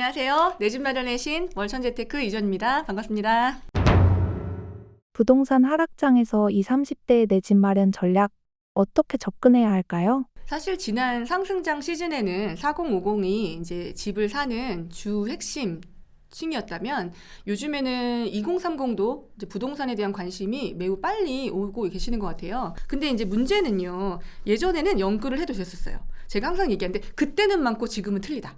안녕하세요. 내 집 마련의 신 월천재테크 이전입니다. 반갑습니다. 부동산 하락장에서 20, 30대의 내 집 마련 전략 어떻게 접근해야 할까요? 사실 지난 상승장 시즌에는 4050이 이제 집을 사는 주 핵심 층이었다면 요즘에는 2030도 이제 부동산에 대한 관심이 매우 빨리 오고 계시는 것 같아요. 근데 이제 문제는요. 예전에는 연끌을 해도 됐었어요. 제가 항상 얘기하는데 그때는 많고 지금은 틀리다.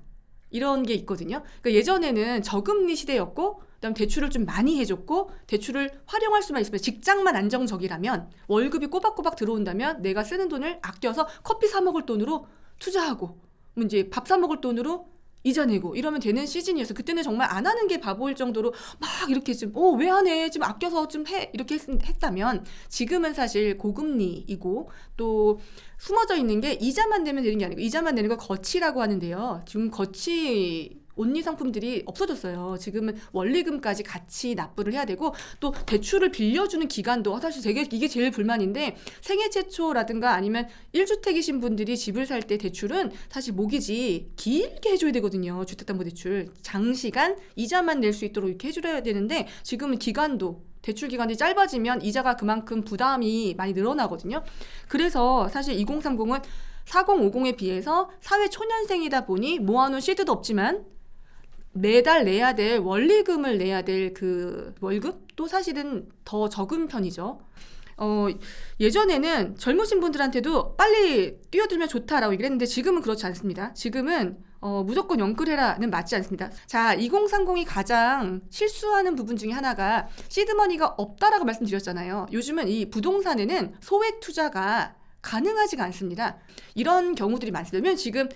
이런 게 있거든요. 그러니까 예전에는 저금리 시대였고 그다음 대출을 좀 많이 해줬고 대출을 활용할 수만 있으면 직장만 안정적이라면 월급이 꼬박꼬박 들어온다면 내가 쓰는 돈을 아껴서 커피 사 먹을 돈으로 투자하고 뭐 이제 밥 사 먹을 돈으로 이자 내고 이러면 되는 시즌이었어요. 그때는 정말 안 하는 게 바보일 정도로 막 이렇게 좀 왜 안 해? 좀 아껴서 좀 해. 이렇게 했다면 지금은 사실 고금리이고 또 숨어져 있는 게 이자만 내면 되는 게 아니고 이자만 내는 걸 거치라고 하는데요. 지금 거치 온리 상품들이 없어졌어요. 지금은 원리금까지 같이 납부를 해야 되고 또 대출을 빌려주는 기간도 사실 되게 이게 제일 불만인데 생애 최초라든가 아니면 1주택이신 분들이 집을 살 때 대출은 사실 모기지 길게 해줘야 되거든요. 주택담보대출 장시간 이자만 낼 수 있도록 이렇게 해줘야 되는데 지금은 기간도 대출 기간이 짧아지면 이자가 그만큼 부담이 많이 늘어나거든요. 그래서 사실 2030은 4050에 비해서 사회 초년생이다 보니 모아놓은 시드도 없지만 매달 내야 될 원리금을 내야 될 그 월급도 사실은 더 적은 편이죠. 예전에는 젊으신 분들한테도 빨리 뛰어들면 좋다라고 얘기를 했는데 지금은 그렇지 않습니다. 지금은 무조건 연끌해라는 맞지 않습니다. 자, 2030이 가장 실수하는 부분 중에 하나가 시드머니가 없다라고 말씀드렸잖아요. 요즘은 이 부동산에는 소액 투자가 가능하지가 않습니다. 이런 경우들이 많습니다. 왜냐면 지금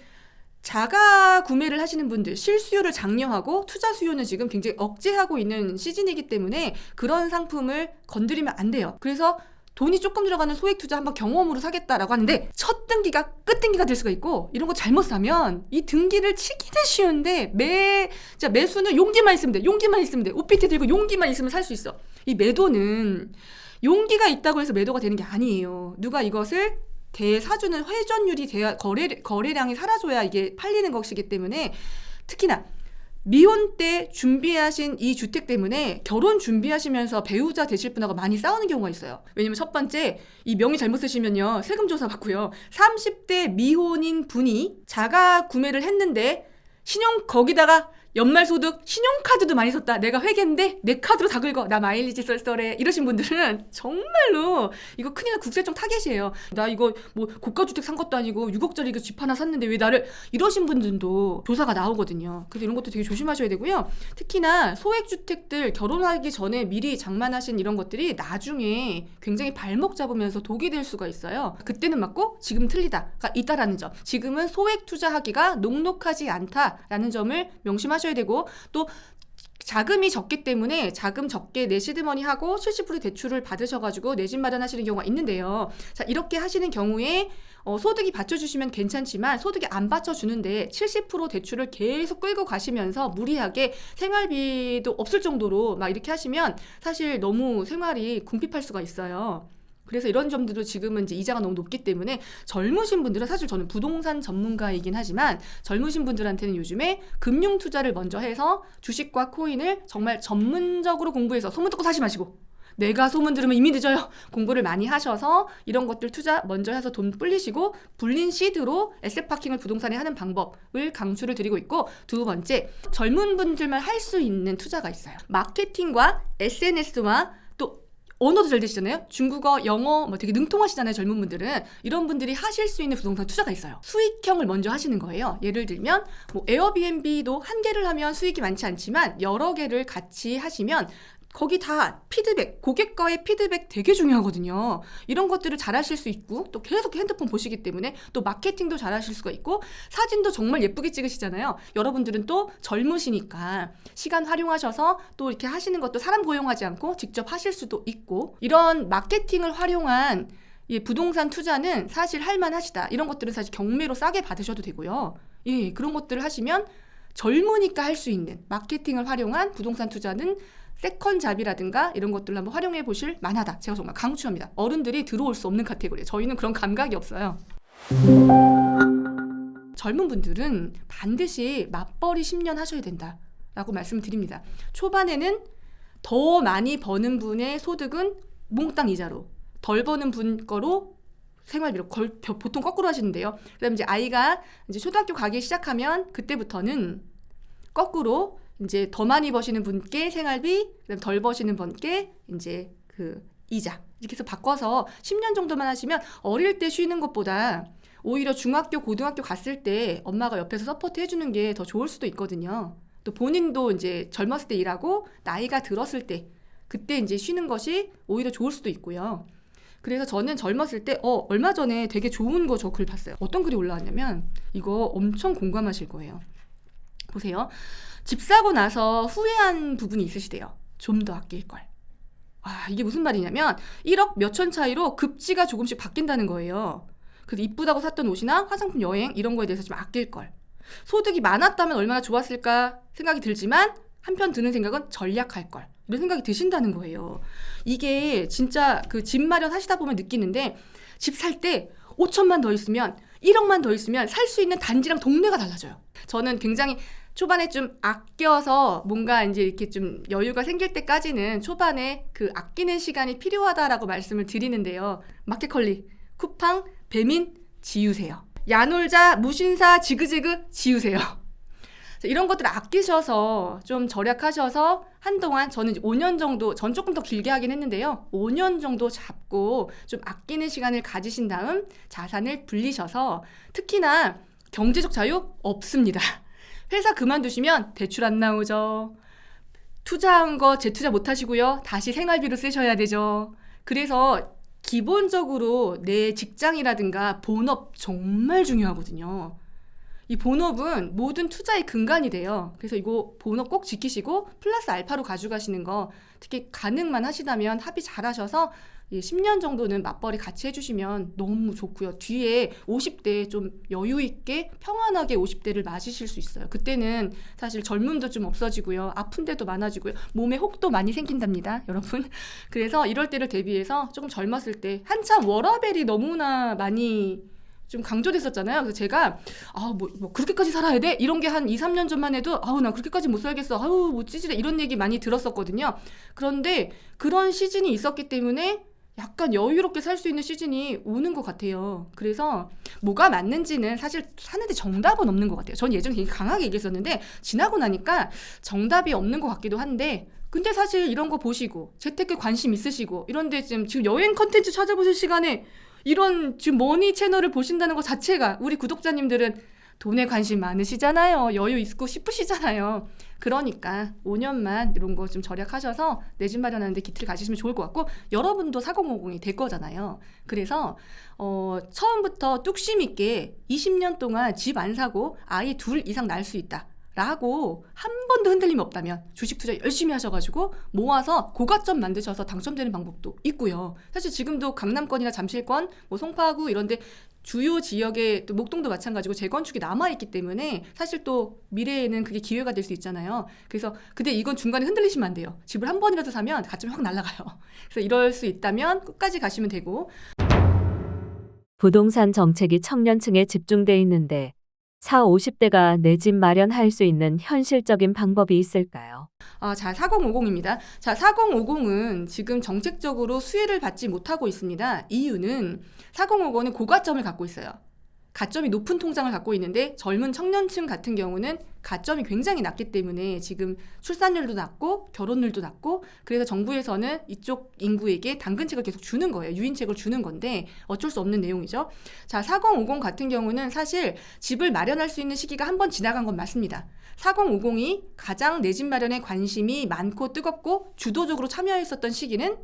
자가 구매를 하시는 분들 실수요를 장려하고 투자 수요는 지금 굉장히 억제하고 있는 시즌이기 때문에 그런 상품을 건드리면 안 돼요. 그래서 돈이 조금 들어가는 소액 투자 한번 경험으로 사겠다라고 하는데 첫 등기가 끝 등기가 될 수가 있고 이런 거 잘못 사면 이 등기를 치기는 쉬운데 매수는 용기만 있으면 돼. 용기만 있으면 돼. OPT 들고 용기만 있으면 살 수 있어. 이 매도는 용기가 있다고 해서 매도가 되는 게 아니에요. 누가 이것을 대사주는 회전율이 돼야 거래량이 사라져야 이게 팔리는 것이기 때문에 특히나 미혼 때 준비하신 이 주택 때문에 결혼 준비하시면서 배우자 되실 분하고 많이 싸우는 경우가 있어요. 왜냐면 첫 번째 이 명의 잘못 쓰시면요 세금 조사 받고요. 30대 미혼인 분이 자가 구매를 했는데 거기다가 연말소득 신용카드도 많이 썼다. 내가 회계인데 내 카드로 다 긁어. 나 마일리지 썰썰해. 이러신 분들은 정말로 이거 큰일 나 국세청 타겟이에요. 나 이거 뭐 고가주택 산 것도 아니고 6억짜리 집 하나 샀는데 왜 나를 이러신 분들도 조사가 나오거든요. 그래서 이런 것도 되게 조심하셔야 되고요. 특히나 소액주택들 결혼하기 전에 미리 장만하신 이런 것들이 나중에 굉장히 발목 잡으면서 독이 될 수가 있어요. 그때는 맞고 지금 틀리다가 있다라는 점. 지금은 소액 투자하기가 녹록하지 않다라는 점을 명심하셔야 되고 또 자금이 적기 때문에 자금 적게 내 시드머니 하고 70% 대출을 받으셔가지고 내 집 마련하시는 경우가 있는데요. 자, 이렇게 하시는 경우에 소득이 받쳐주시면 괜찮지만 소득이 안 받쳐주는데 70% 대출을 계속 끌고 가시면서 무리하게 생활비도 없을 정도로 막 이렇게 하시면 사실 너무 생활이 궁핍할 수가 있어요. 그래서 이런 점들도 지금은 이제 이자가 너무 높기 때문에 젊으신 분들은 사실 저는 부동산 전문가이긴 하지만 젊으신 분들한테는 요즘에 금융 투자를 먼저 해서 주식과 코인을 정말 전문적으로 공부해서 소문 듣고 사지 마시고 내가 소문 들으면 이미 늦어요. 공부를 많이 하셔서 이런 것들 투자 먼저 해서 돈 불리시고 불린 시드로 에셋 파킹을 부동산에 하는 방법을 강추를 드리고 있고 두 번째 젊은 분들만 할 수 있는 투자가 있어요. 마케팅과 SNS와 언어도 잘 되시잖아요. 중국어, 영어 뭐 되게 능통하시잖아요. 젊은 분들은. 이런 분들이 하실 수 있는 부동산 투자가 있어요. 수익형을 먼저 하시는 거예요. 예를 들면 뭐 에어비앤비도 한 개를 하면 수익이 많지 않지만 여러 개를 같이 하시면 거기 다 피드백, 고객과의 피드백 되게 중요하거든요. 이런 것들을 잘 하실 수 있고 또 계속 핸드폰 보시기 때문에 또 마케팅도 잘 하실 수가 있고 사진도 정말 예쁘게 찍으시잖아요. 여러분들은 또 젊으시니까 시간 활용하셔서 또 이렇게 하시는 것도 사람 고용하지 않고 직접 하실 수도 있고 이런 마케팅을 활용한 부동산 투자는 사실 할만하시다. 이런 것들은 사실 경매로 싸게 받으셔도 되고요. 그런 것들을 하시면 젊으니까 할 수 있는 마케팅을 활용한 부동산 투자는 세컨잡이라든가 이런 것들을 한번 활용해 보실 만하다. 제가 정말 강추합니다. 어른들이 들어올 수 없는 카테고리예요. 저희는 그런 감각이 없어요. 젊은 분들은 반드시 맞벌이 10년 하셔야 된다라고 말씀을 드립니다. 초반에는 더 많이 버는 분의 소득은 몽땅 이자로, 덜 버는 분 거로 생활비로 보통 거꾸로 하시는데요. 그다음에 이제 아이가 이제 초등학교 가기 시작하면 그때부터는 거꾸로 이제 더 많이 버시는 분께 생활비, 그다음 덜 버시는 분께 이제 그 이자 이렇게 해서 바꿔서 10년 정도만 하시면 어릴 때 쉬는 것보다 오히려 중학교, 고등학교 갔을 때 엄마가 옆에서 서포트 해주는 게 더 좋을 수도 있거든요. 또 본인도 이제 젊었을 때 일하고 나이가 들었을 때 그때 이제 쉬는 것이 오히려 좋을 수도 있고요. 그래서 저는 젊었을 때 얼마 전에 되게 좋은 거 저 글 봤어요. 어떤 글이 올라왔냐면 이거 엄청 공감하실 거예요. 보세요. 집 사고 나서 후회한 부분이 있으시대요. 좀 더 아낄 걸. 이게 무슨 말이냐면 1억 몇천 차이로 급지가 조금씩 바뀐다는 거예요. 그래서 이쁘다고 샀던 옷이나 화장품, 여행 이런 거에 대해서 좀 아낄 걸. 소득이 많았다면 얼마나 좋았을까 생각이 들지만 한편 드는 생각은 전략할 걸. 이런 생각이 드신다는 거예요. 이게 진짜 그 집 마련하시다 보면 느끼는데 집 살 때 5천만 더 있으면 1억만 더 있으면 살 수 있는 단지랑 동네가 달라져요. 저는 굉장히 초반에 좀 아껴서 뭔가 이제 이렇게 좀 여유가 생길 때까지는 초반에 그 아끼는 시간이 필요하다라고 말씀을 드리는데요. 마켓컬리, 쿠팡, 배민 지우세요. 야놀자, 무신사, 지그재그 지우세요. 이런 것들 아끼셔서 좀 절약하셔서 한동안 저는 5년 정도, 전 조금 더 길게 하긴 했는데요. 5년 정도 잡고 좀 아끼는 시간을 가지신 다음 자산을 불리셔서 특히나 경제적 자유 없습니다. 회사 그만두시면 대출 안 나오죠. 투자한 거 재투자 못 하시고요. 다시 생활비로 쓰셔야 되죠. 그래서 기본적으로 내 직장이라든가 본업 정말 중요하거든요. 이 본업은 모든 투자의 근간이 돼요. 그래서 이거 본업 꼭 지키시고 플러스 알파로 가져가시는 거 특히 가능만 하시다면 합의 잘 하셔서 10년 정도는 맞벌이 같이 해주시면 너무 좋고요. 뒤에 50대 좀 여유 있게 평안하게 50대를 맞으실 수 있어요. 그때는 사실 젊음도 좀 없어지고요. 아픈 데도 많아지고요. 몸에 혹도 많이 생긴답니다, 여러분. 그래서 이럴 때를 대비해서 조금 젊었을 때 한참 워라밸이 너무나 많이 좀 강조됐었잖아요. 그래서 제가 뭐 그렇게까지 살아야 돼? 이런 게 한 2, 3년 전만 해도 나 그렇게까지 못 살겠어. 뭐 찌질해. 이런 얘기 많이 들었었거든요. 그런데 그런 시즌이 있었기 때문에 약간 여유롭게 살 수 있는 시즌이 오는 것 같아요. 그래서 뭐가 맞는지는 사실 사는데 정답은 없는 것 같아요. 전 예전에 되게 강하게 얘기했었는데 지나고 나니까 정답이 없는 것 같기도 한데 근데 사실 이런 거 보시고 재테크에 관심 있으시고 이런데 지금 여행 컨텐츠 찾아보실 시간에 이런 지금 머니 채널을 보신다는 것 자체가 우리 구독자님들은 돈에 관심 많으시잖아요. 여유 있고 싶으시잖아요. 그러니까 5년만 이런 거 좀 절약하셔서 내 집 마련하는데 기틀 가지시면 좋을 것 같고 여러분도 4050이 될 거잖아요. 그래서 처음부터 뚝심 있게 20년 동안 집 안 사고 아이 둘 이상 낳을 수 있다. 라고 한 번도 흔들림이 없다면 주식 투자 열심히 하셔가지고 모아서 고가점 만드셔서 당첨되는 방법도 있고요. 사실 지금도 강남권이나 잠실권, 뭐 송파구 이런데 주요 지역에 또 목동도 마찬가지고 재건축이 남아있기 때문에 사실 또 미래에는 그게 기회가 될 수 있잖아요. 그래서 근데 이건 중간에 흔들리시면 안 돼요. 집을 한 번이라도 사면 가점이 확 날아가요. 그래서 이럴 수 있다면 끝까지 가시면 되고. 부동산 정책이 청년층에 집중돼 있는데 40, 50대가 내 집 마련할 수 있는 현실적인 방법이 있을까요? 자, 4050입니다. 자, 4050은 지금 정책적으로 수혜를 받지 못하고 있습니다. 이유는 4050은 고가점을 갖고 있어요. 가점이 높은 통장을 갖고 있는데 젊은 청년층 같은 경우는 가점이 굉장히 낮기 때문에 지금 출산율도 낮고 결혼율도 낮고 그래서 정부에서는 이쪽 인구에게 당근책을 계속 주는 거예요. 유인책을 주는 건데 어쩔 수 없는 내용이죠. 자, 4050 같은 경우는 사실 집을 마련할 수 있는 시기가 한 번 지나간 건 맞습니다. 4050이 가장 내 집 마련에 관심이 많고 뜨겁고 주도적으로 참여했었던 시기는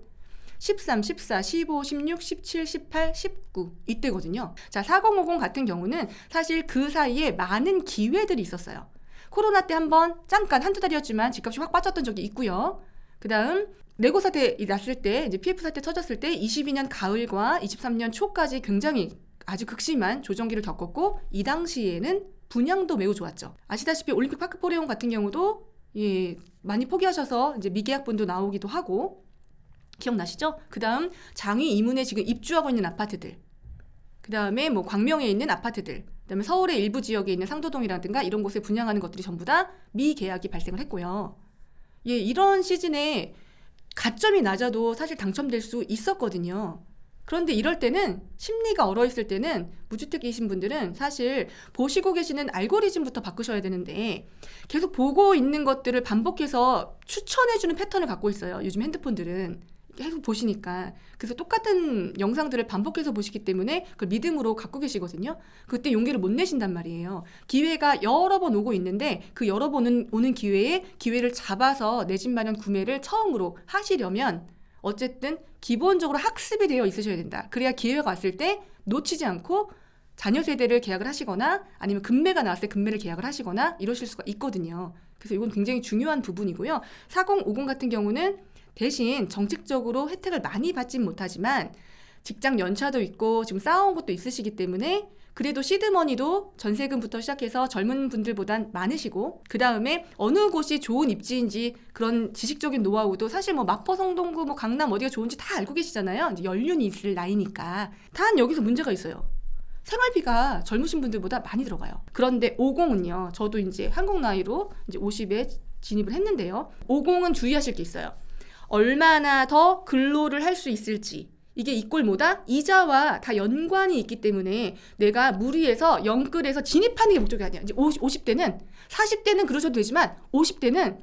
13, 14, 15, 16, 17, 18, 19 이때거든요. 자, 4050 같은 경우는 사실 그 사이에 많은 기회들이 있었어요. 코로나 때 한번 잠깐 한두 달이었지만 집값이 확 빠졌던 적이 있고요. 그다음 레고 사태 났을 때 이제 PF 사태 터졌을 때 22년 가을과 23년 초까지 굉장히 아주 극심한 조정기를 겪었고 이 당시에는 분양도 매우 좋았죠. 아시다시피 올림픽 파크 포레온 같은 경우도 많이 포기하셔서 이제 미계약분도 나오기도 하고 기억나시죠? 그 다음 장위 이문에 지금 입주하고 있는 아파트들 그다음에 뭐 광명에 있는 아파트들, 그다음에 서울의 일부 지역에 있는 상도동이라든가 이런 곳에 분양하는 것들이 전부 다 미계약이 발생을 했고요. 예, 이런 시즌에 가점이 낮아도 사실 당첨될 수 있었거든요. 그런데 이럴 때는 심리가 얼어있을 때는 무주택이신 분들은 사실 보시고 계시는 알고리즘부터 바꾸셔야 되는데 계속 보고 있는 것들을 반복해서 추천해주는 패턴을 갖고 있어요. 요즘 핸드폰들은 계속 보시니까. 그래서 똑같은 영상들을 반복해서 보시기 때문에 그걸 믿음으로 갖고 계시거든요. 그때 용기를 못 내신단 말이에요. 기회가 여러 번 오고 있는데 그 여러 번 오는 기회를 잡아서 내 집 마련 구매를 처음으로 하시려면 어쨌든 기본적으로 학습이 되어 있으셔야 된다. 그래야 기회가 왔을 때 놓치지 않고 자녀 세대를 계약을 하시거나 아니면 금매가 나왔을 때 금매를 계약을 하시거나 이러실 수가 있거든요. 그래서 이건 굉장히 중요한 부분이고요. 4050 같은 경우는 대신 정책적으로 혜택을 많이 받진 못하지만 직장 연차도 있고 지금 쌓아온 것도 있으시기 때문에 그래도 시드머니도 전세금부터 시작해서 젊은 분들보단 많으시고 그 다음에 어느 곳이 좋은 입지인지 그런 지식적인 노하우도 사실 뭐 마포, 성동구, 뭐 강남 어디가 좋은지 다 알고 계시잖아요. 이제 연륜이 있을 나이니까. 단 여기서 문제가 있어요. 생활비가 젊으신 분들보다 많이 들어가요. 그런데 50은요. 저도 이제 한국 나이로 이제 50에 진입을 했는데요. 50은 주의하실 게 있어요. 얼마나 더 근로를 할 수 있을지. 이게 이꼴 뭐다? 이자와 다 연관이 있기 때문에 내가 무리해서 영끌해서 진입하는 게 목적이 아니야. 이제 50대는 40대는 그러셔도 되지만 50대는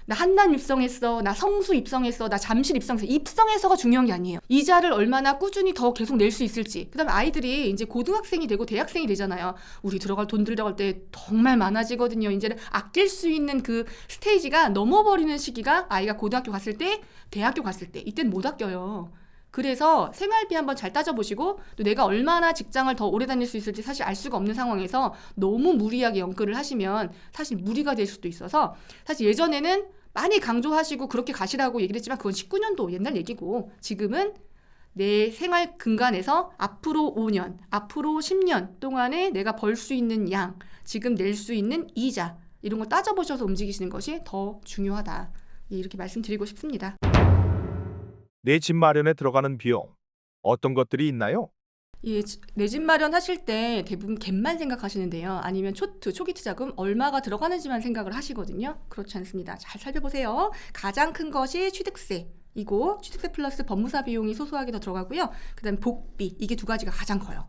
나 한남 입성했어, 나 성수 입성했어, 나 잠실 입성했어. 입성해서가 중요한 게 아니에요. 이자를 얼마나 꾸준히 더 계속 낼 수 있을지. 그다음에 아이들이 이제 고등학생이 되고 대학생이 되잖아요. 우리 돈 들어갈 때 정말 많아지거든요. 이제는 아낄 수 있는 그 스테이지가 넘어버리는 시기가 아이가 고등학교 갔을 때, 대학교 갔을 때 이때는 못 아껴요. 그래서 생활비 한번 잘 따져보시고 또 내가 얼마나 직장을 더 오래 다닐 수 있을지 사실 알 수가 없는 상황에서 너무 무리하게 연끌을 하시면 사실 무리가 될 수도 있어서 사실 예전에는 많이 강조하시고 그렇게 가시라고 얘기를 했지만 그건 19년도 옛날 얘기고 지금은 내 생활 근간에서 앞으로 5년, 앞으로 10년 동안에 내가 벌 수 있는 양, 지금 낼 수 있는 이자 이런 걸 따져보셔서 움직이시는 것이 더 중요하다. 이렇게 말씀드리고 싶습니다. 내 집 마련에 들어가는 비용, 어떤 것들이 있나요? 예, 내 집 마련하실 때 대부분 갭만 생각하시는데요. 아니면 초기 투자금 얼마가 들어가는지만 생각을 하시거든요. 그렇지 않습니다. 잘 살펴보세요. 가장 큰 것이 취득세이고 취득세 플러스 법무사 비용이 소소하게 더 들어가고요. 그다음에 복비, 이게 두 가지가 가장 커요.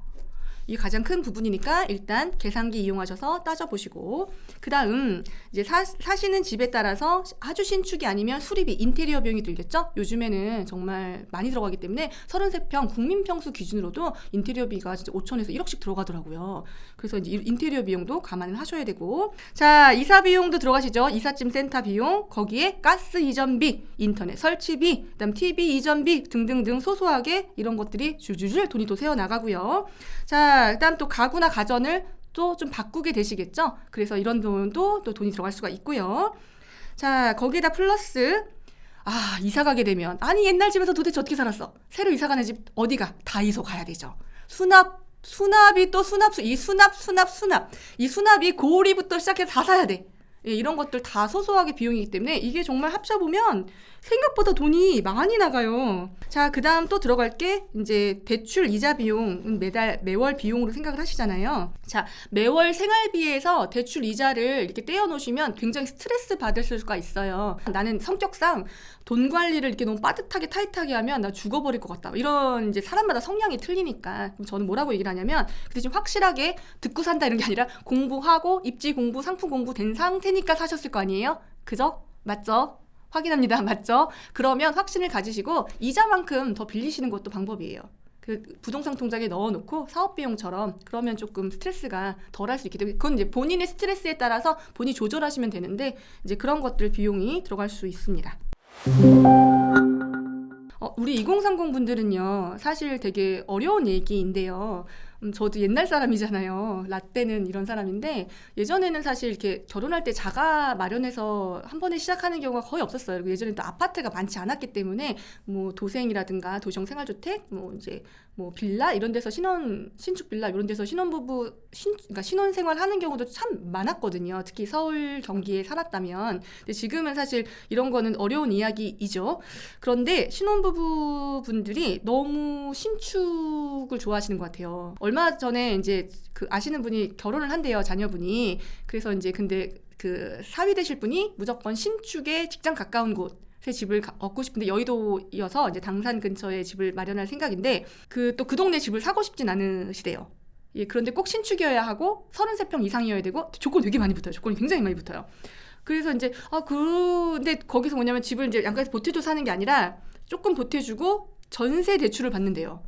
이게 가장 큰 부분이니까 일단 계산기 이용하셔서 따져보시고 그 다음 이제 사시는 집에 따라서 아주 신축이 아니면 수리비, 인테리어 비용이 들겠죠? 요즘에는 정말 많이 들어가기 때문에 33평 국민평수 기준으로도 인테리어비가 진짜 5천에서 1억씩 들어가더라고요. 그래서 이제 인테리어 비용도 감안을 하셔야 되고 자, 이사 비용도 들어가시죠. 이삿짐 센터 비용, 거기에 가스 이전비, 인터넷 설치비, 그다음 TV 이전비 등등등 소소하게 이런 것들이 줄줄줄 돈이 또 새어나가고요. 자, 일단 또 가구나 가전을 또 좀 바꾸게 되시겠죠? 그래서 이런 돈도 또 돈이 들어갈 수가 있고요. 자, 거기에다 플러스 이사 가게 되면 아니 옛날 집에서 도대체 어떻게 살았어? 새로 이사 가는 집 어디가? 다이소 가야 되죠. 수납이 또 이 수납이 고리부터 시작해서 다 사야 돼. 예, 이런 것들 다 소소하게 비용이기 때문에 이게 정말 합쳐보면 생각보다 돈이 많이 나가요. 자, 그 다음 또 들어갈 게 이제 대출 이자 비용, 매월 비용으로 생각을 하시잖아요. 자, 매월 생활비에서 대출 이자를 이렇게 떼어놓으시면 굉장히 스트레스 받을 수가 있어요. 나는 성격상 돈 관리를 이렇게 너무 빠듯하게 타이트하게 하면 나 죽어버릴 것 같다. 이런 이제 사람마다 성향이 틀리니까. 그럼 저는 뭐라고 얘기를 하냐면 근데 지금 확실하게 듣고 산다 이런 게 아니라 공부하고 입지 공부, 상품 공부 된 상태니까 사셨을 거 아니에요? 그죠? 맞죠? 확인합니다. 맞죠? 그러면 확신을 가지시고 이자만큼 더 빌리시는 것도 방법이에요. 그 부동산 통장에 넣어놓고 사업비용처럼 그러면 조금 스트레스가 덜할 수 있기 때문에 그건 이제 본인의 스트레스에 따라서 본인이 조절하시면 되는데 이제 그런 것들 비용이 들어갈 수 있습니다. 우리 2030 분들은요 사실 되게 어려운 얘기인데요. 저도 옛날 사람이잖아요. 라떼는 이런 사람인데 예전에는 사실 이렇게 결혼할 때 자가 마련해서 한 번에 시작하는 경우가 거의 없었어요. 그리고 예전에 또 아파트가 많지 않았기 때문에 뭐 도생이라든가 도시형 생활주택, 뭐 이제 뭐 빌라 이런 데서 신축 빌라 이런 데서 신혼부부 그러니까 신혼생활 하는 경우도 참 많았거든요. 특히 서울 경기에 살았다면. 근데 지금은 사실 이런 거는 어려운 이야기이죠. 그런데 신혼부부 분들이 너무 신축을 좋아하시는 것 같아요. 얼마 전에 이제 그 아시는 분이 결혼을 한대요, 자녀분이. 그래서 이제 근데 그 사위 되실 분이 무조건 신축에 직장 가까운 곳에 집을 얻고 싶은데 여의도여서 이제 당산 근처에 집을 마련할 생각인데 그 또 그 동네 집을 사고 싶진 않으시대요. 예, 그런데 꼭 신축이어야 하고 33평 이상이어야 되고 조건이 되게 많이 붙어요. 조건이 굉장히 많이 붙어요. 그래서 이제 근데 거기서 뭐냐면 집을 이제 양가에서 보태줘 사는 게 아니라 조금 보태주고 전세 대출을 받는데요.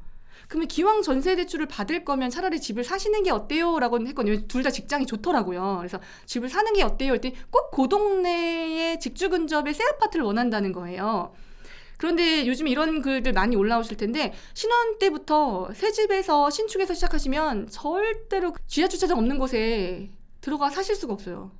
그러면 기왕 전세 대출을 받을 거면 차라리 집을 사시는 게 어때요? 라고 했거든요. 둘 다 직장이 좋더라고요. 그래서 집을 사는 게 어때요? 했더니 꼭 그 동네의 직주 근접의 새 아파트를 원한다는 거예요. 그런데 요즘 이런 글들 많이 올라오실 텐데 신혼 때부터 새 집에서 신축에서 시작하시면 절대로 지하 주차장 없는 곳에 들어가 사실 수가 없어요.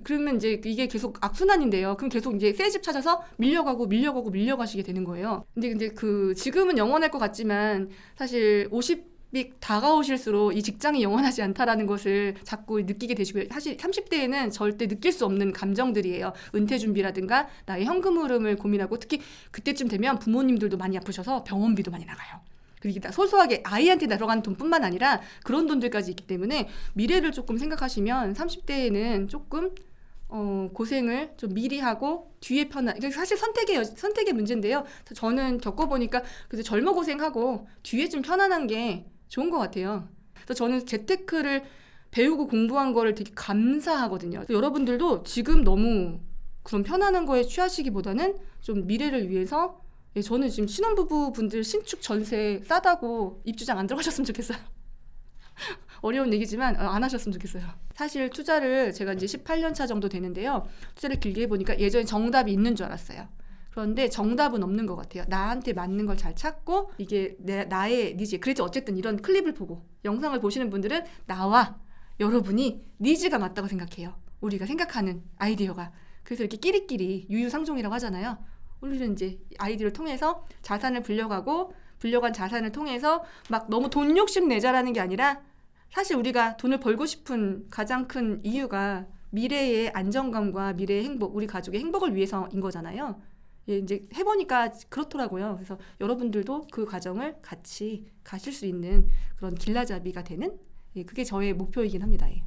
그러면 이제 이게 계속 악순환인데요. 그럼 계속 이제 새 집 찾아서 밀려가시게 되는 거예요. 근데 그 지금은 영원할 것 같지만 사실 50이 다가오실수록 이 직장이 영원하지 않다라는 것을 자꾸 느끼게 되시고요. 사실 30대에는 절대 느낄 수 없는 감정들이에요. 은퇴 준비라든가 나의 현금 흐름을 고민하고 특히 그때쯤 되면 부모님들도 많이 아프셔서 병원비도 많이 나가요. 그리고 소소하게 아이한테 들어가는 돈뿐만 아니라 그런 돈들까지 있기 때문에 미래를 조금 생각하시면 30대에는 조금 고생을 좀 미리 하고 뒤에 사실 선택의 문제인데요. 저는 겪어보니까 그래서 젊어 고생하고 뒤에 좀 편안한 게 좋은 것 같아요. 그래서 저는 재테크를 배우고 공부한 거를 되게 감사하거든요. 여러분들도 지금 너무 그런 편안한 거에 취하시기보다는 좀 미래를 위해서 저는 지금 신혼부부 분들 신축 전세 싸다고 입주장 안 들어가셨으면 좋겠어요. 어려운 얘기지만 안 하셨으면 좋겠어요. 사실 투자를 제가 이제 18년 차 정도 되는데요. 투자를 길게 해보니까 예전에 정답이 있는 줄 알았어요. 그런데 정답은 없는 것 같아요. 나한테 맞는 걸 잘 찾고 이게 나의 니즈. 그래서 어쨌든 이런 클립을 보고 영상을 보시는 분들은 나와 여러분이 니즈가 맞다고 생각해요. 우리가 생각하는 아이디어가. 그래서 이렇게 끼리끼리 유유상종이라고 하잖아요. 우리는 이제 아이디어를 통해서 자산을 불려간 자산을 통해서 막 너무 돈 욕심 내자라는 게 아니라 사실 우리가 돈을 벌고 싶은 가장 큰 이유가 미래의 안정감과 미래의 행복, 우리 가족의 행복을 위해서인 거잖아요. 예, 이제 해보니까 그렇더라고요. 그래서 여러분들도 그 과정을 같이 가실 수 있는 그런 길라잡이가 되는 그게 저의 목표이긴 합니다. 예.